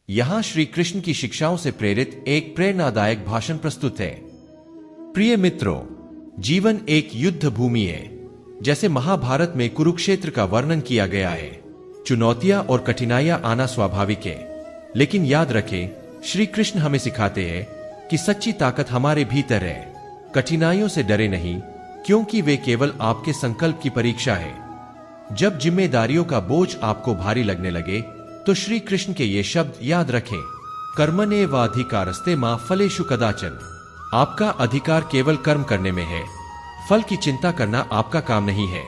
यहाँ श्री कृष्ण की शिक्षाओं से प्रेरित एक प्रेरणादायक भाषण प्रस्तुत है। प्रिय मित्रों, जीवन एक युद्ध भूमि है। जैसे महाभारत में कुरुक्षेत्र का वर्णन किया गया है। चुनौतियां और कठिनाइयां आना स्वाभाविक है, लेकिन याद रखें, श्री कृष्ण हमें सिखाते हैं कि सच्ची ताकत हमारे भीतर है। कठिनाइयों से डरे नहीं, क्योंकि वे केवल आपके संकल्प की परीक्षा है। जब जिम्मेदारियों का बोझ आपको भारी लगने लगे, तो श्री कृष्ण के ये शब्द याद रखें। कर्मण्येवाधिकारस्ते मा फलेषु कदाचन। आपका अधिकार केवल कर्म करने में है। फल की चिंता करना आपका काम नहीं है।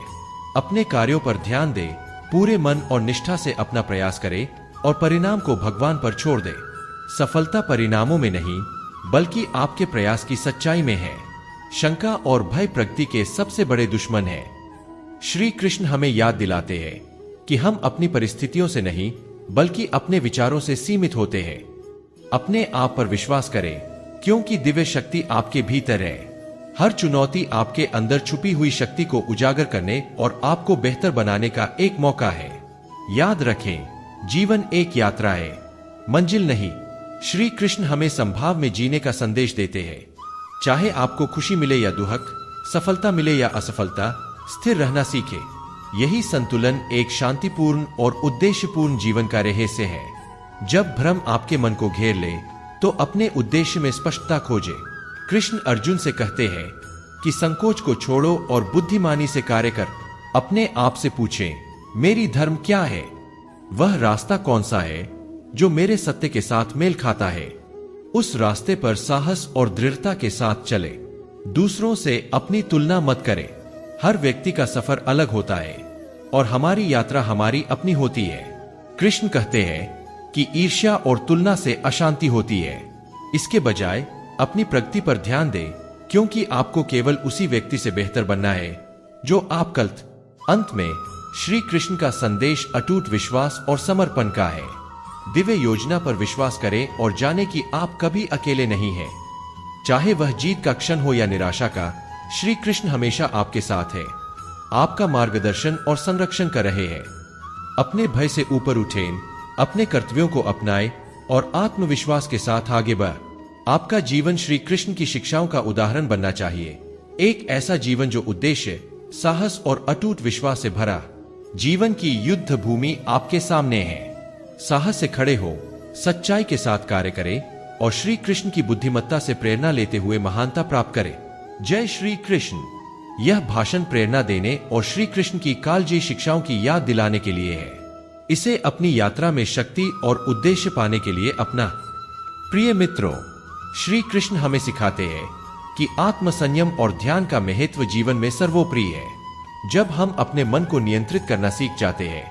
अपने कार्यों पर ध्यान दे, पूरे मन और निष्ठा से अपना प्रयास करे और परिणाम को भगवान पर छोड़ दे। सफलता परिणामों में नहीं, बल्कि आपके प्रयास की सच्चाई में है। शंका और भय प्रगति के सबसे बड़े दुश्मन है। श्री कृष्ण हमें याद दिलाते हैं कि हम अपनी परिस्थितियों से नहीं, बल्कि अपने विचारों से सीमित होते हैं। अपने आप पर विश्वास करें, क्योंकि दिव्य शक्ति आपके भीतर है। हर चुनौती आपके अंदर छुपी हुई शक्ति को उजागर करने और आपको बेहतर बनाने का एक मौका है। याद रखें, जीवन एक यात्रा है, मंजिल नहीं। श्री कृष्ण हमें संभाव में जीने का संदेश देते हैं। चाहे आपको खुशी मिले या दुख, सफलता मिले या असफलता, स्थिर रहना सीखे। यही संतुलन एक शांतिपूर्ण और उद्देश्यपूर्ण जीवन का रहस्य है। जब भ्रम आपके मन को घेर ले, तो अपने उद्देश्य में स्पष्टता खोजे। कृष्ण अर्जुन से कहते हैं कि संकोच को छोड़ो और बुद्धिमानी से कार्य कर। अपने आप से पूछें, मेरी धर्म क्या है? वह रास्ता कौन सा है जो मेरे सत्य के साथ मेल खाता है? उस रास्ते पर साहस और दृढ़ता के साथ चले। दूसरों से अपनी तुलना मत करें। हर व्यक्ति का सफर अलग होता है और हमारी यात्रा हमारी अपनी होती है। कृष्ण कहते हैं कि ईर्ष्या और तुलना से अशांति होती है। इसके बजाय अपनी प्रगति पर ध्यान दें, क्योंकि आपको केवल उसी व्यक्ति से बेहतर बनना है जो आप कल। अंत में श्री कृष्ण का संदेश अटूट विश्वास और समर्पण का है। दिव्य योजना पर विश्वास करें और जाने कि आप कभी अकेले नहीं हैं। चाहे वह जीत का क्षण हो या निराशा का, श्री कृष्ण हमेशा आपके साथ है। आपका मार्गदर्शन और संरक्षण कर रहे हैं। अपने भय से ऊपर उठें, अपने कर्तव्यों को अपनाएं और आत्मविश्वास के साथ आगे बढ़। आपका जीवन श्री कृष्ण की शिक्षाओं का उदाहरण बनना चाहिए। एक ऐसा जीवन जो उद्देश्य, साहस और अटूट विश्वास से भरा। जीवन की युद्ध भूमि आपके सामने है। साहस से खड़े हो, सच्चाई के साथ कार्य करें और श्री कृष्ण की बुद्धिमत्ता से प्रेरणा लेते हुए महानता प्राप्त करें। जय श्री कृष्ण। यह भाषण प्रेरणा देने और श्री कृष्ण की कालजयी शिक्षाओं की याद दिलाने के लिए है। इसे अपनी यात्रा में शक्ति और उद्देश्य पाने के लिए अपना। प्रिय मित्रों, श्री कृष्ण हमें सिखाते हैं कि आत्मसंयम और ध्यान का महत्व जीवन में सर्वोपरि है। जब हम अपने मन को नियंत्रित करना सीख जाते हैं,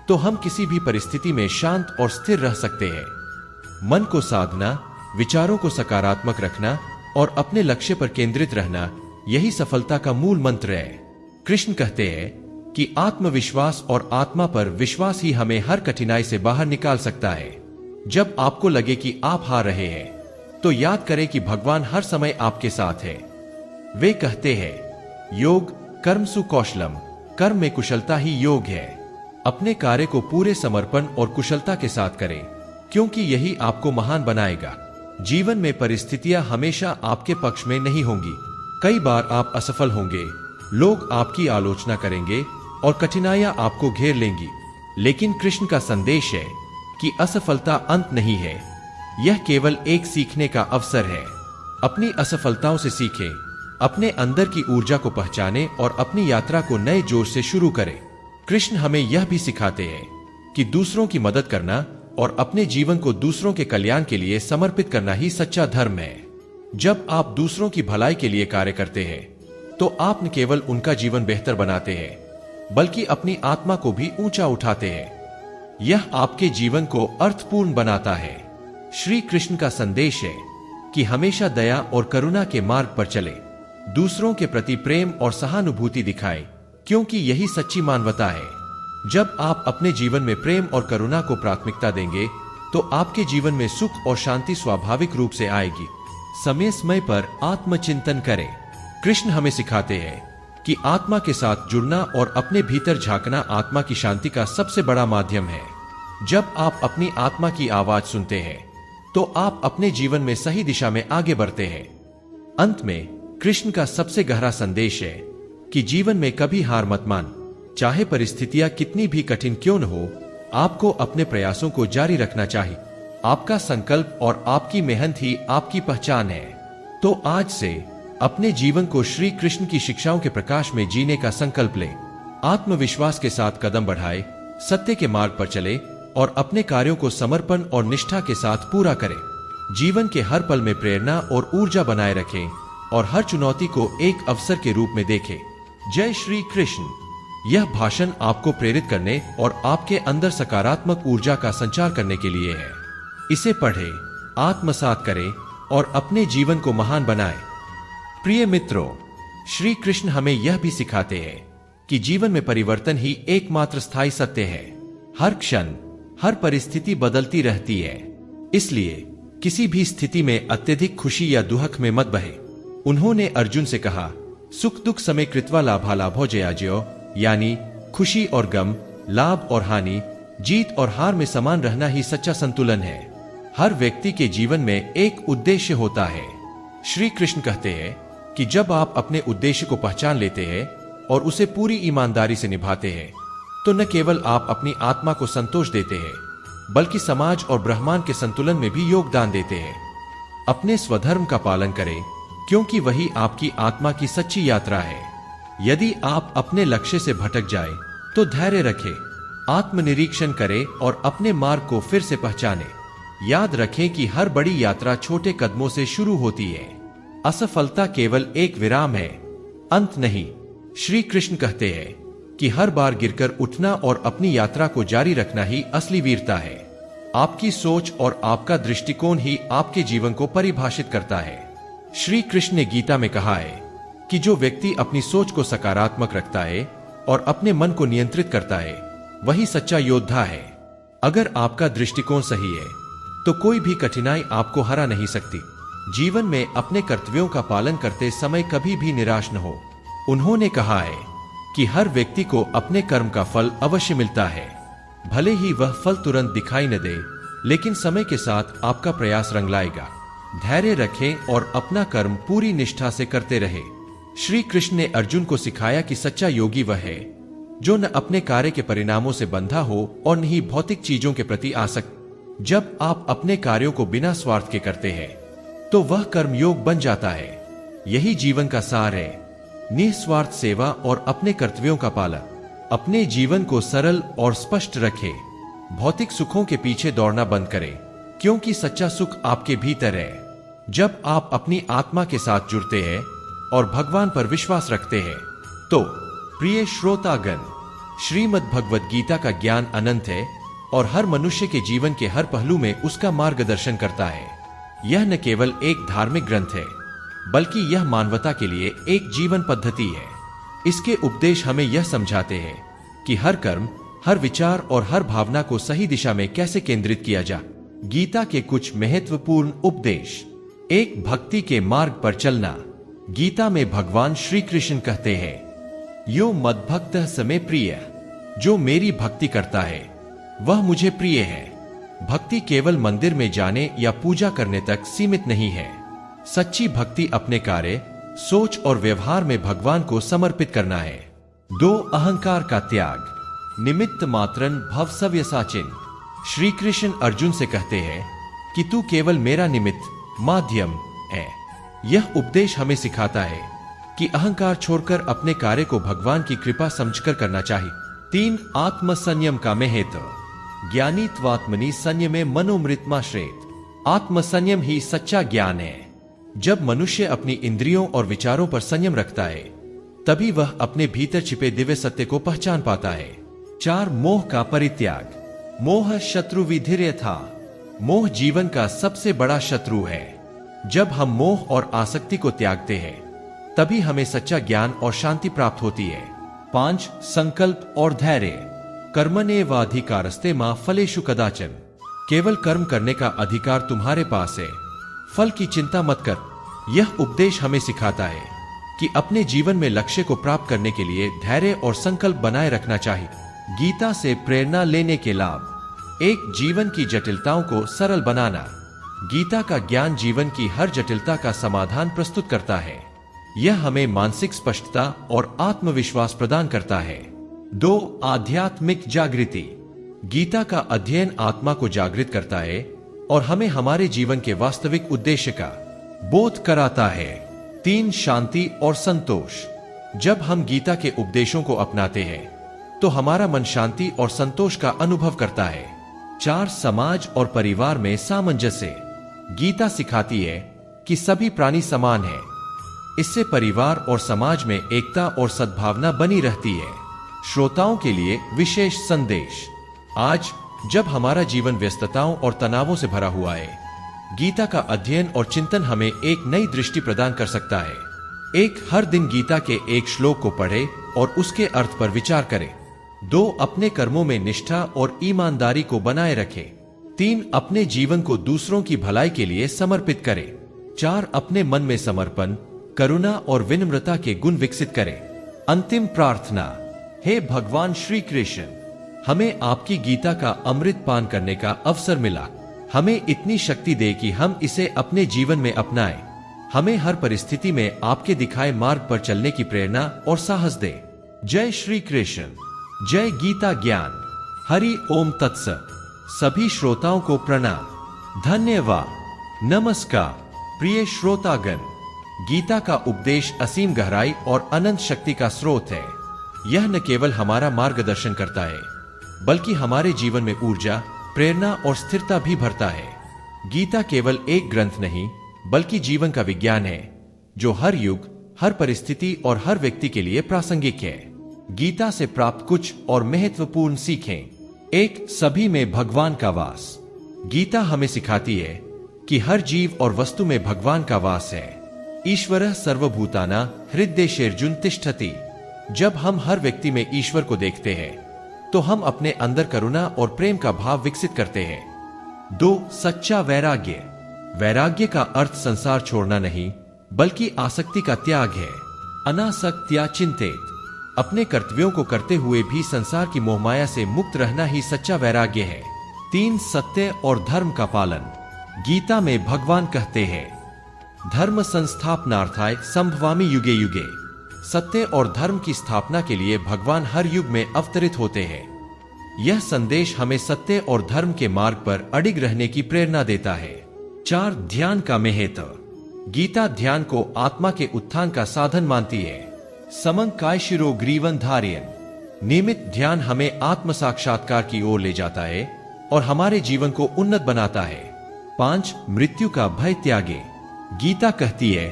तो हम किसी भी परिस्थिति में शांत और स्थिर रह सकते हैं। मन को साधना, विचारों को सकारात्मक रखना और अपने लक्ष्य पर केंद्रित रहना, यही सफलता का मूल मंत्र है। कृष्ण कहते हैं कि आत्मविश्वास और आत्मा पर विश्वास ही हमें हर कठिनाई से बाहर निकाल सकता है। जब आपको लगे कि आप हार रहे हैं, तो याद करें कि भगवान हर समय आपके साथ है। वे कहते हैं, योग कर्मसु कौशलम, कर्म में कुशलता ही योग है। अपने कार्य को पूरे समर्पण और कुशलता के साथ करें, क्योंकि यही आपको महान बनाएगा। जीवन में परिस्थितियां हमेशा आपके पक्ष में नहीं होंगी। कई बार आप असफल होंगे, लोग आपकी आलोचना करेंगे और कठिनाइयां आपको घेर लेंगी। लेकिन कृष्ण का संदेश है कि असफलता अंत नहीं है, यह केवल एक सीखने का अवसर है। अपनी असफलताओं से सीखें, अपने अंदर की ऊर्जा को पहचानें और अपनी यात्रा को नए जोश से शुरू करें। कृष्ण हमें यह भी सिखाते हैं कि दूसरों की मदद करना और अपने जीवन को दूसरों के कल्याण के लिए समर्पित करना ही सच्चा धर्म है। जब आप दूसरों की भलाई के लिए कार्य करते हैं, तो आप न केवल उनका जीवन बेहतर बनाते हैं, बल्कि अपनी आत्मा को भी ऊंचा उठाते हैं। यह आपके जीवन को अर्थपूर्ण बनाता है। श्री कृष्ण का संदेश है कि हमेशा दया और करुणा के मार्ग पर चले, दूसरों के प्रति प्रेम और सहानुभूति दिखाएं, क्योंकि यही सच्ची मानवता है। जब आप अपने जीवन में प्रेम और करुणा को प्राथमिकता देंगे, तो आपके जीवन में सुख और शांति स्वाभाविक रूप से आएगी। समय समय पर आत्मचिंतन करें। कृष्ण हमें सिखाते हैं कि आत्मा के साथ जुड़ना और अपने भीतर झांकना आत्मा की शांति का सबसे बड़ा माध्यम है। जब आप अपनी आत्मा की आवाज सुनते हैं तो आप अपने जीवन में सही दिशा में आगे बढ़ते हैं। अंत में कृष्ण का सबसे गहरा संदेश है कि जीवन में कभी हार मत मान। चाहे परिस्थितियां कितनी भी कठिन क्यों न हो, आपको अपने प्रयासों को जारी रखना चाहिए। आपका संकल्प और आपकी मेहनत ही आपकी पहचान है। तो आज से अपने जीवन को श्री कृष्ण की शिक्षाओं के प्रकाश में जीने का संकल्प ले। आत्मविश्वास के साथ कदम बढ़ाए, सत्य के मार्ग पर चले और अपने कार्यों को समर्पण और निष्ठा के साथ पूरा करें। जीवन के हर पल में प्रेरणा और ऊर्जा बनाए रखें और हर चुनौती को एक अवसर के रूप में देखें। जय श्री कृष्ण। यह भाषण आपको प्रेरित करने और आपके अंदर सकारात्मक ऊर्जा का संचार करने के लिए है। इसे पढ़ें, आत्मसात करें और अपने जीवन को महान बनाएं। प्रिय मित्रों, श्री कृष्ण हमें यह भी सिखाते हैं कि जीवन में परिवर्तन ही एकमात्र स्थायी सत्य है। हर क्षण, हर परिस्थिति बदलती रहती है, इसलिए किसी भी स्थिति में अत्यधिक खुशी या दुख में मत बहे। उन्होंने अर्जुन से कहा, सुख दुख समय कृत्वा लाभा लाभो जयाजयो, यानी खुशी और गम, लाभ और हानि, जीत और हार में समान रहना ही सच्चा संतुलन है। हर व्यक्ति के जीवन में एक उद्देश्य होता है। श्री कृष्ण कहते हैं कि जब आप अपने उद्देश्य को पहचान लेते हैं और उसे पूरी ईमानदारी से निभाते हैं, तो न केवल आप अपनी आत्मा को संतोष देते हैं, बल्कि समाज और ब्रह्मांड के संतुलन में भी योगदान देते हैं। अपने स्वधर्म का पालन करें, क्योंकि वही आपकी आत्मा की सच्ची यात्रा है। यदि आप अपने लक्ष्य से भटक जाए तो धैर्य रखें, आत्मनिरीक्षण करें और अपने मार्ग को फिर से पहचानें। याद रखें कि हर बड़ी यात्रा छोटे कदमों से शुरू होती है। असफलता केवल एक विराम है, अंत नहीं। श्री कृष्ण कहते हैं कि हर बार गिरकर उठना और अपनी यात्रा को जारी रखना ही असली वीरता है। आपकी सोच और आपका दृष्टिकोण ही आपके जीवन को परिभाषित करता है। श्री कृष्ण ने गीता में कहा है कि जो व्यक्ति अपनी सोच को सकारात्मक रखता है और अपने मन को नियंत्रित करता है, वही सच्चा योद्धा है। अगर आपका दृष्टिकोण सही है तो कोई भी कठिनाई आपको हरा नहीं सकती। जीवन में अपने कर्तव्यों का पालन करते समय कभी भी निराश न हो। उन्होंने कहा है कि हर व्यक्ति को अपने कर्म का फल अवश्य मिलता है, भले ही वह फल तुरंत दिखाई न दे, लेकिन समय के साथ आपका प्रयास रंग लाएगा। धैर्य रखें और अपना कर्म पूरी निष्ठा से करते रहे। श्री कृष्ण ने अर्जुन को सिखाया कि सच्चा योगी वह है जो न अपने कार्य के परिणामों से बंधा हो और न ही भौतिक चीजों के प्रति आसक्त। जब आप अपने कार्यों को बिना स्वार्थ के करते हैं तो वह कर्मयोग बन जाता है। यही जीवन का सार है, निस्वार्थ सेवा और अपने कर्तव्यों का पालन। अपने जीवन को सरल और स्पष्ट रखें। भौतिक सुखों के पीछे दौड़ना बंद करें, क्योंकि सच्चा सुख आपके भीतर है। जब आप अपनी आत्मा के साथ जुड़ते हैं और भगवान पर विश्वास रखते हैं, तो प्रिय श्रोतागण, श्रीमद् भगवद गीता का ज्ञान अनंत है और हर मनुष्य के जीवन के हर पहलू में उसका मार्गदर्शन करता है। यह न केवल एक धार्मिक ग्रंथ है, बल्कि यह मानवता के लिए एक जीवन पद्धति है। इसके उपदेश हमें यह समझाते हैं कि हर कर्म, हर विचार और हर भावना को सही दिशा में कैसे केंद्रित किया जा। गीता के कुछ महत्वपूर्ण उपदेश। एक, भक्ति के मार्ग पर चलना। गीता में भगवान श्री कृष्ण कहते हैं, यो मद्भक्तः समे प्रिय, जो मेरी भक्ति करता है वह मुझे प्रिय है। भक्ति केवल मंदिर में जाने या पूजा करने तक सीमित नहीं है। सच्ची भक्ति अपने कार्य, सोच और व्यवहार में भगवान को समर्पित करना है। 2, अहंकार का त्याग। निमित्त मात्रन भव सव्यसाचिन। श्री कृष्ण अर्जुन से कहते हैं कि तू केवल मेरा निमित्त, माध्यम है। यह उपदेश हमें सिखाता है कि अहंकार छोड़कर अपने कार्य को भगवान की कृपा समझकर करना चाहिए। 3, आत्मसंयम का महत्व। ज्ञानी त्वात्मनि संयमे मनोमृतमाश्रेत। आत्मसंयम ही सच्चा ज्ञान है। जब मनुष्य अपनी इंद्रियों और विचारों पर संयम रखता है, तभी वह अपने भीतर छिपे दिव्य सत्य को पहचान पाता है। 4, मोह का परित्याग। मोह शत्रु विधिर्य था। मोह जीवन का सबसे बड़ा शत्रु है। जब हम मोह और आसक्ति को त्यागते हैं, तभी हमें सच्चा ज्ञान और शांति प्राप्त होती है। 5, संकल्प और धैर्य। कर्मण्येवाधिकारस्ते मा फलेषु कदाचन। केवल कर्म करने का अधिकार तुम्हारे पास है, फल की चिंता मत कर। यह उपदेश हमें सिखाता है कि अपने जीवन में लक्ष्य को प्राप्त करने के लिए धैर्य और संकल्प बनाए रखना चाहिए। गीता से प्रेरणा लेने के लाभ। एक जीवन की जटिलताओं को सरल बनाना। गीता का ज्ञान जीवन की हर जटिलता का समाधान प्रस्तुत करता है। यह हमें मानसिक स्पष्टता और आत्मविश्वास प्रदान करता है। 2. आध्यात्मिक जागृति। गीता का अध्ययन आत्मा को जागृत करता है और हमें हमारे जीवन के वास्तविक उद्देश्य का बोध कराता है। 3. शांति और संतोष। जब हम गीता के उपदेशों को अपनाते हैं तो हमारा मन शांति और संतोष का अनुभव करता है। 4. समाज और परिवार में सामंजस्य। गीता सिखाती है कि सभी प्राणी समान हैं। इससे परिवार और समाज में एकता और सद्भावना बनी रहती है। श्रोताओं के लिए विशेष संदेश। आज जब हमारा जीवन व्यस्तताओं और तनावों से भरा हुआ है, गीता का अध्ययन और चिंतन हमें एक नई दृष्टि प्रदान कर सकता है। हर दिन गीता के एक श्लोक को पढ़े और उसके अर्थ पर विचार करें। 2. अपने कर्मों में निष्ठा और ईमानदारी को बनाए रखें। 3. अपने जीवन को दूसरों की भलाई के लिए समर्पित करें। 4. अपने मन में समर्पण, करुणा और विनम्रता के गुण विकसित करें। अंतिम प्रार्थना। हे भगवान श्री कृष्ण, हमें आपकी गीता का अमृत पान करने का अवसर मिला। हमें इतनी शक्ति दे कि हम इसे अपने जीवन में अपनाएं। हमें हर परिस्थिति में आपके दिखाए मार्ग पर चलने की प्रेरणा और साहस दे। जय श्री कृष्ण। जय गीता ज्ञान। हरि ओम तत्सत। सभी श्रोताओं को प्रणाम, धन्यवाद, नमस्कार। प्रिय श्रोतागण, गीता का उपदेश असीम गहराई और अनंत शक्ति का स्रोत है। यह न केवल हमारा मार्गदर्शन करता है, बल्कि हमारे जीवन में ऊर्जा, प्रेरणा और स्थिरता भी भरता है। गीता केवल एक ग्रंथ नहीं, बल्कि जीवन का विज्ञान है, जो हर युग, हर परिस्थिति और हर व्यक्ति के लिए प्रासंगिक है। गीता से प्राप्त कुछ और महत्वपूर्ण सीखें। 1. सभी में भगवान का वास। गीता हमें सिखाती है कि हर जीव और वस्तु में भगवान का वास है। ईश्वरः सर्वभूताना हृदयेषु तिष्ठति। जब हम हर व्यक्ति में ईश्वर को देखते हैं तो हम अपने अंदर करुणा और प्रेम का भाव विकसित करते हैं। 2. सच्चा वैराग्य। वैराग्य का अर्थ संसार छोड़ना नहीं, बल्कि आसक्ति का त्याग है। अनासक्त्या चिंतेत। अपने कर्तव्यों को करते हुए भी संसार की मोहमाया से मुक्त रहना ही सच्चा वैराग्य है। 3. सत्य और धर्म का पालन। गीता में भगवान कहते हैं, धर्म संस्थापनार्थाय संभवामि युगे युगे। सत्य और धर्म की स्थापना के लिए भगवान हर युग में अवतरित होते हैं। यह संदेश हमें सत्य और धर्म के मार्ग पर अडिग रहने की प्रेरणा देता है। 4. ध्यान का महत्व। गीता ध्यान को आत्मा के उत्थान का साधन मानती है। समं कायशिरो ग्रीवन धारयन्। नियमित ध्यान हमें आत्म साक्षात्कार की ओर ले जाता है और हमारे जीवन को उन्नत बनाता है। 5. मृत्यु का भय त्यागे। गीता कहती है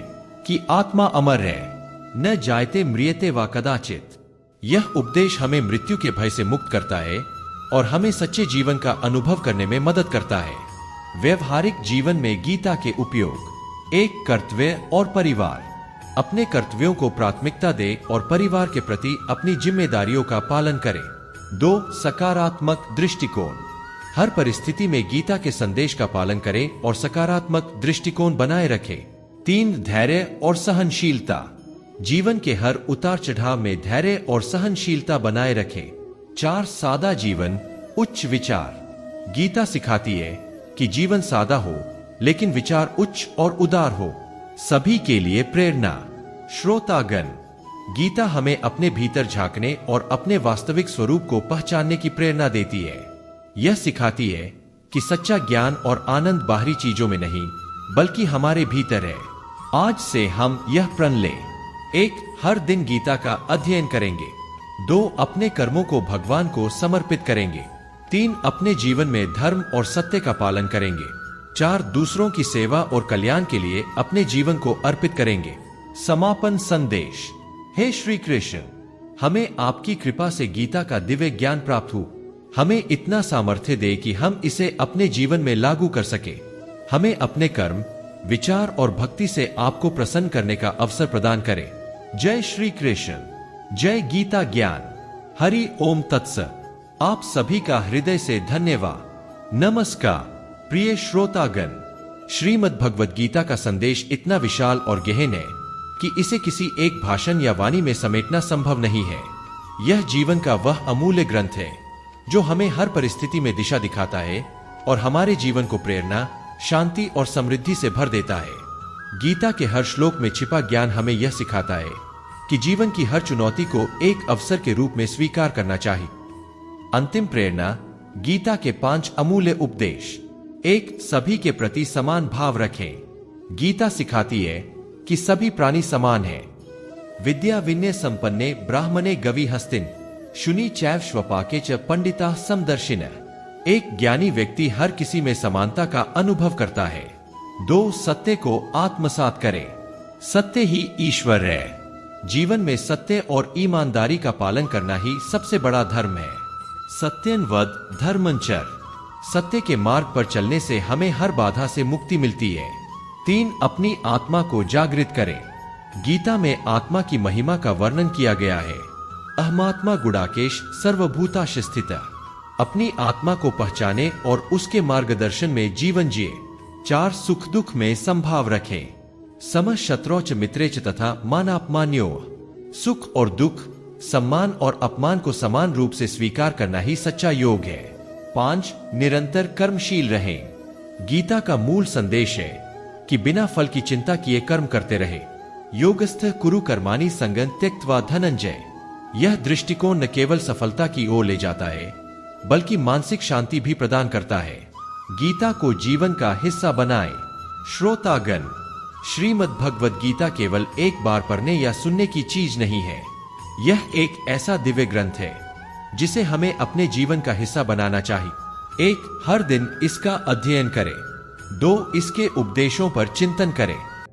कि आत्मा अमर है, न जायते म्रियते वा कदाचित। यह उपदेश हमें मृत्यु के भय से मुक्त करता है और हमें सच्चे जीवन का अनुभव करने में मदद करता है। व्यवहारिक जीवन में गीता के उपयोग। 1. कर्तव्य और परिवार। अपने कर्तव्यों को प्राथमिकता दे और परिवार के प्रति अपनी जिम्मेदारियों का पालन करें। 2. सकारात्मक दृष्टिकोण। हर परिस्थिति में गीता के संदेश का पालन करें और सकारात्मक दृष्टिकोण बनाए रखें। 3. धैर्य और सहनशीलता। जीवन के हर उतार चढ़ाव में धैर्य और सहनशीलता बनाए रखें। 4. सादा जीवन, उच्च विचार। गीता सिखाती है कि जीवन सादा हो, लेकिन विचार उच्च और उदार हो। सभी के लिए प्रेरणा। श्रोतागण, गीता हमें अपने भीतर झांकने और अपने वास्तविक स्वरूप को पहचानने की प्रेरणा देती है। यह सिखाती है कि सच्चा ज्ञान और आनंद बाहरी चीजों में नहीं, बल्कि हमारे भीतर है। आज से हम यह प्रण लें। 1. हर दिन गीता का अध्ययन करेंगे। 2. अपने कर्मों को भगवान को समर्पित करेंगे। 3. अपने जीवन में धर्म और सत्य का पालन करेंगे। 4. दूसरों की सेवा और कल्याण के लिए अपने जीवन को अर्पित करेंगे। समापन संदेश। हे श्री कृष्ण, हमें आपकी कृपा से गीता का दिव्य ज्ञान प्राप्त हो। हमें इतना सामर्थ्य दे कि हम इसे अपने जीवन में लागू कर सके। हमें अपने कर्म, विचार और भक्ति से आपको प्रसन्न करने का अवसर प्रदान करें। जय श्री कृष्ण। जय गीता ज्ञान। हरि ओम तत्सत। आप सभी का हृदय से धन्यवाद, नमस्कार। प्रिय श्रोतागण, श्रीमद् भगवद गीता का संदेश इतना विशाल और गहन है कि इसे किसी एक भाषण या वाणी में समेटना संभव नहीं है। यह जीवन का वह अमूल्य ग्रंथ है जो हमें हर परिस्थिति में दिशा दिखाता है और हमारे जीवन को प्रेरणा, शांति और समृद्धि से भर देता है। गीता के हर श्लोक में छिपा ज्ञान हमें यह सिखाता है कि जीवन की हर चुनौती को एक अवसर के रूप में स्वीकार करना चाहिए। अंतिम प्रेरणा, गीता के 5 अमूल्य उपदेश। 1. सभी के प्रति समान भाव रखें। गीता सिखाती है कि सभी प्राणी समान हैं। विद्या विनय संपन्ने ब्राह्मणे गवि हस्तिन शुनि चैव श्वपाके च पंडिता समदर्शिन। एक ज्ञानी व्यक्ति हर किसी में समानता का अनुभव करता है। 2. सत्य को आत्मसात करें। सत्य ही ईश्वर है। जीवन में सत्य और ईमानदारी का पालन करना ही सबसे बड़ा धर्म है। सत्यन वद धर्मंचर। सत्य के मार्ग पर चलने से हमें हर बाधा से मुक्ति मिलती है। 3. अपनी आत्मा को जागृत करें। गीता में आत्मा की महिमा का वर्णन किया गया है। अहमात्मा गुडाकेश सर्वभूताश स्थितः। अपनी आत्मा को पहचाने और उसके मार्गदर्शन में जीवन जिए। 4. सुख दुख में संभाव रखें। समः शत्रौच मित्रेच तथा मानापमान्यो। सुख और दुख, सम्मान और अपमान को समान रूप से स्वीकार करना ही सच्चा योग है। 5. निरंतर कर्मशील रहें। गीता का मूल संदेश है कि बिना फल की चिंता किए कर्म करते रहे। योगस्थ कुरु कर्माणि संगं त्यक्त्वा धनंजय। यह दृष्टिकोण न केवल सफलता की ओर ले जाता है बल्कि मानसिक शांति भी प्रदान करता है। गीता को जीवन का हिस्सा बनाएं। श्रोतागण, श्रीमद् भगवद गीता केवल एक बार पढ़ने या सुनने की चीज नहीं है। यह एक ऐसा दिव्य ग्रंथ है जिसे हमें अपने जीवन का हिस्सा बनाना चाहिए। 1. हर दिन इसका अध्ययन करें। 2. इसके उपदेशों पर चिंतन करें।